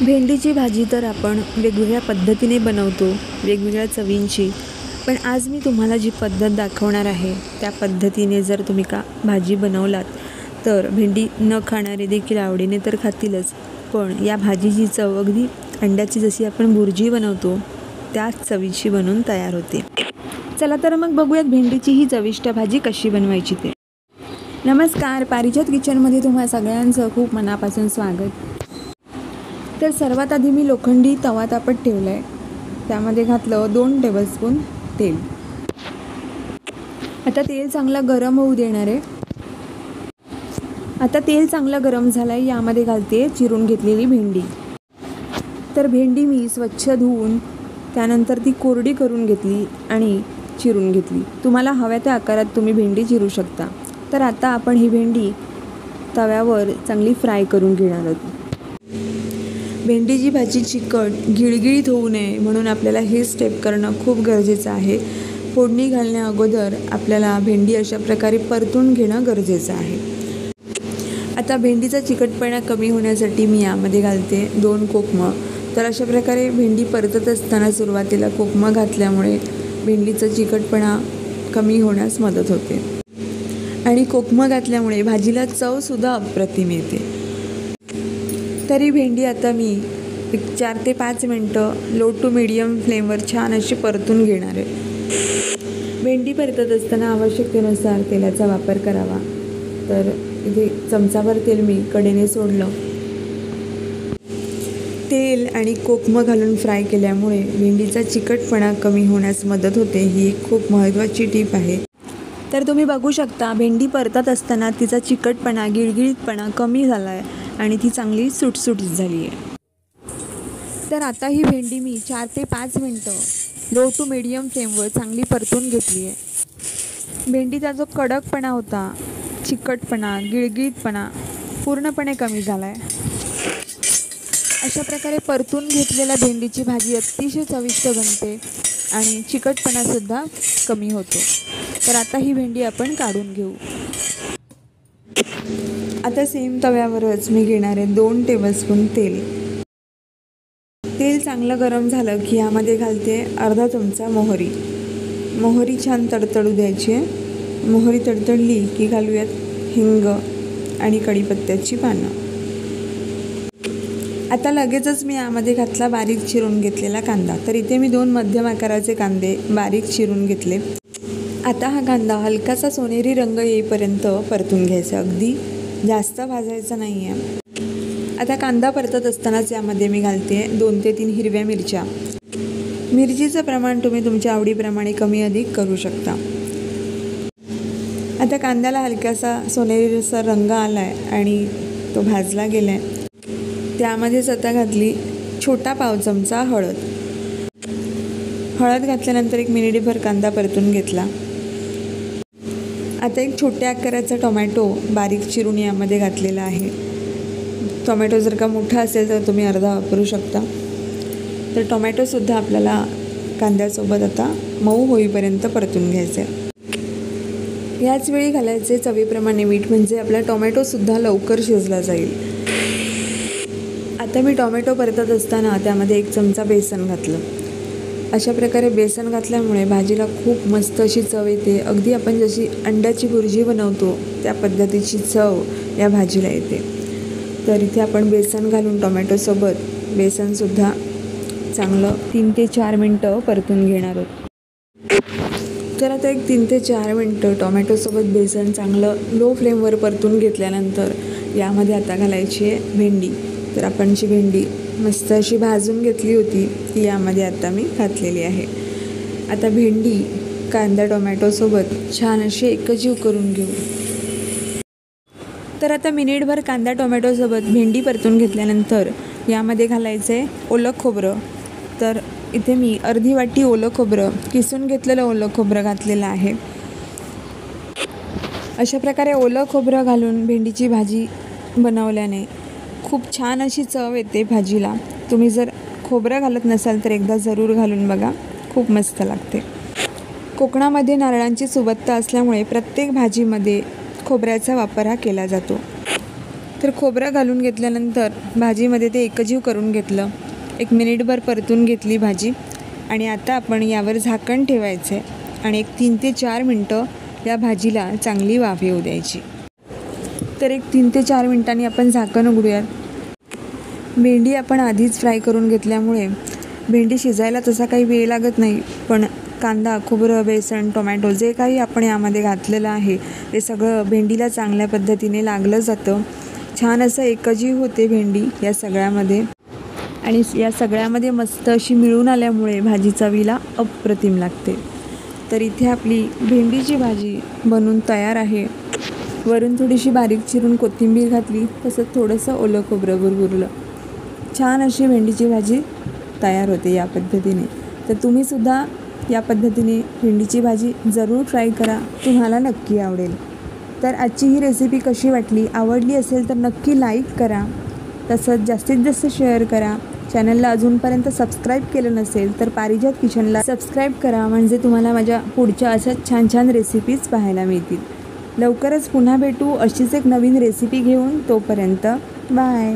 भेंडीची भाजी तर आपण वेगवेगळ्या पद्धतीने बनवतो, वेगवेगळ्या चवींची. पण आज मी तुम्हाला जी पद्धत दाखवणार आहे, त्या पद्धतीने जर तुम्ही भाजी बनवलात, तर भेंडी न खाणारे देखील आवडीने तर खातीलच. पण या भाजीची चव अगदी अंड्याची जशी आपण भुर्जी बनवतो, त्याच चवीची बनून तयार होते. चला तर मग बघूयात भेंडीची ही चविष्ट भाजी कशी बनवायची ते. नमस्कार, पारिजात किचनमध्ये तुम्हा सगळ्यांचं खूप मनापासून स्वागत. तर सर्वात आधी मी लोखंडी तवा तापत ठेवला आहे. त्यामध्ये घातलं 2 टेबलस्पून तेल. आता तेल चांगलं गरम होऊ देणार आहे. आता तेल चांगलं गरम झालं आहे, यामध्ये घालते चिरून घेतलेली भेंडी. तर भेंडी मी स्वच्छ धुवून त्यानंतर ती कोरडी करून घेतली आणि चिरून घेतली. तुम्हाला हव्या त्या आकारात तुम्ही भेंडी चिरू शकता. तर आता आपण ही भेंडी तव्यावर चांगली फ्राय करून घेणार आहोत. भेंडीची भाजी चिकट गिळगिळीत होऊ नये म्हणून आपल्याला हे स्टेप करणं खूप गरजेचं आहे. फोडणी घालण्या अगोदर आपल्याला भेंडी अशा प्रकारे परतून घेणं गरजेचं आहे. आता भेंडीचा चिकटपणा कमी होण्यासाठी मी यामध्ये घालते 2 कोकमं. तर अशा प्रकारे भेंडी परतत असताना सुरुवातीला कोकमं घातल्यामुळे भेंडीचा चिकटपणा कमी होण्यास मदत होते आणि कोकमं घातल्यामुळे भाजीला चवसुद्धा अप्रतिम येते. तरी भेंडी आता मी 4 ते 5 मिनटं लो टू मीडियम फ्लेमवर छान अशी परतून घेणार आहे. भेंडी परतत असताना आवश्यकतेनुसार तेलाचा वापर करावा. तर इथे चमचाभर तेल मी कडेने सोडलं. तेल आणि कोकमं घालून फ्राय केल्यामुळे भेंडीचा चिकटपणा कमी होण्यास मदत होते. ही एक खूप महत्त्वाची टीप आहे. तर तुम्ही बघू शकता, भेंडी परतत असताना तिचा चिकटपणा गिळगिळीतपणा कमी झाला आहे आणि ती चांगली सुटसुटीत झाली आहे. तर आता ही भेंडी मी 4 ते 5 मिनटं लो टू मीडियम फ्लेमवर चांगली परतून घेतली आहे. भेंडीचा जो कडकपणा होता, चिकटपणा, गिळगिळीतपणा पूर्णपणे कमी झाला आहे. अशा प्रकारे परतून घेतलेल्या भेंडीची भाजी अतिशय चविष्ट बनते आणि चिकटपणासुद्धा कमी होतो. तर आता ही भेंडी आपण काढून घेऊ. आता सेम तव्यावरच मी घेणार आहे 2 टेबलस्पून तेल. तेल चांगलं गरम झालं की यामध्ये घालते अर्धा चमचा मोहरी. मोहरी छान तडतडू द्यायची आहे. मोहरी तडतडली की घालूयात हिंग आणि कढीपत्त्याची पानं. आता लगेचच मी यामध्ये घातला बारीक चिरून घेतलेला कांदा. तर इथे मी 2 मध्यम आकाराचे कांदे बारीक चिरून घेतले. आता हा कांदा हलकासा सोनेरी रंग येईपर्यंत परतून घ्यायचा, अगदी जास्त भाजायचा नाही आहे. आता कांदा परतत असतानाच यामध्ये मी घालते 2 ते 3 हिरव्या मिरच्या. मिरचीचं प्रमाण तुम्ही तुमच्या आवडीप्रमाणे कमी अधिक करू शकता. आता कांद्याला हलकासा सोनेरीसा रंग आला आहे आणि तो भाजला गेला आहे. त्यामध्येच आता घातली छोटा पाव चमचा हळद. हळद घातल्यानंतर 1 मिनिटभर कांदा परतून घेतला. आता एक छोट्या आकाराचा टोमॅटो बारीक चिरून यामध्ये घातलेला आहे. टोमॅटो जर का मोठा असेल तर तुम्ही अर्धा वापरू शकता. तर टोमॅटोसुद्धा आपल्याला कांद्यासोबत आता मऊ होईपर्यंत परतून घ्यायचे. याच वेळी घालायचे चवीप्रमाणे मीठ, म्हणजे आपला टोमॅटोसुद्धा लवकर शिजला जाईल. आता मी टोमॅटो परतत असताना त्यामध्ये 1 चमचा बेसन घातलं. अशा प्रकारे बेसन घातल्यामुळे भाजीला खूप मस्त अशी चव येते. अगदी आपण जशी अंड्याची भुर्जी बनवतो त्या पद्धतीची चव या भाजीला येते. तर इथे आपण बेसन घालून टोमॅटोसोबत बेसनसुद्धा चांगलं 3 ते 4 मिनटं परतून घेणार आहोत. तर आता 3 ते 4 मिनटं टोमॅटोसोबत बेसन चांगलं लो फ्लेमवर परतून घेतल्यानंतर यामध्ये आता घालायची आहे भेंडी. तर आपण जी भेंडी मस्त अशी भाजून घेतली होती ती यामध्ये आता मी घातलेली आहे. आता भेंडी कांदा टोमॅटोसोबत छान अशी एकजीव करून घेऊ. तर आता मिनिटभर कांदा टोमॅटोसोबत भेंडी परतून घेतल्यानंतर यामध्ये घालायचं आहे ओलं खोबरं. तर इथे मी अर्धी वाटी ओलं खोबरं, किसून घेतलेलं ओलं खोबरं घातलेलं आहे. अशा प्रकारे ओलं खोबरं घालून भेंडीची भाजी बनवल्याने खूप छान अशी चव येते भाजीला. तुम्ही जर खोबरं घालत नसाल तर एकदा जरूर घालून बघा, खूप मस्त लागते. कोकणामध्ये नारळांची सुबत्ता असल्यामुळे प्रत्येक भाजीमध्ये खोबऱ्याचा वापर हा केला जातो. तर खोबरं घालून घेतल्यानंतर भाजीमध्ये ते एकजीव करून घेतलं. 1 मिनिटभर परतून घेतली भाजी आणि आता आपण यावर झाकण ठेवायचं आहे आणि 3 ते 4 मिनटं या भाजीला चांगली वाफ येऊ द्यायची. तर 3 ते 4 मिनटांनी आपण झाकण उघडूयात. भेंडी आपण आधीच फ्राय करून घेतल्यामुळे भेंडी शिजायला तसा काही वेळ लागत नाही, पण कांदा, खोबरं, बेसन, टोमॅटो जे काही आपण यामध्ये घातलेलं आहे ते सगळं भेंडीला चांगल्या पद्धतीने लागलं जातं. छान असं एकजीव होते भेंडी या सगळ्यामध्ये आणि या सगळ्यामध्ये मस्त अशी मिळून आल्यामुळे भाजी चवीला अप्रतिम लागते. तर इथे आपली भेंडीची भाजी बनून तयार आहे. वरून थोडीशी बारीक चिरून कोथिंबीर घातली, तसंच थोडंसं ओलं खोबरं बुरबुरलं. छान अशी भेंडीची भाजी तयार होते या पद्धतीने. तर तुम्हीसुद्धा या पद्धतीने भेंडीची भाजी जरूर ट्राय करा, तुम्हाला नक्की आवडेल. तर आजची ही रेसिपी कशी वाटली, आवडली असेल तर नक्की लाईक करा, तसंच जास्तीत जास्त शेअर करा. चॅनलला अजूनपर्यंत सबस्क्राईब केलं नसेल तर पारिजात किचनला सबस्क्राईब करा, म्हणजे तुम्हाला माझ्या पुढच्या अशाच छान छान रेसिपीज पाहायला मिळतील. लवकरच पुन्हा भेटू अशीच एक नवीन रेसिपी घेऊन. तोपर्यंत बाय.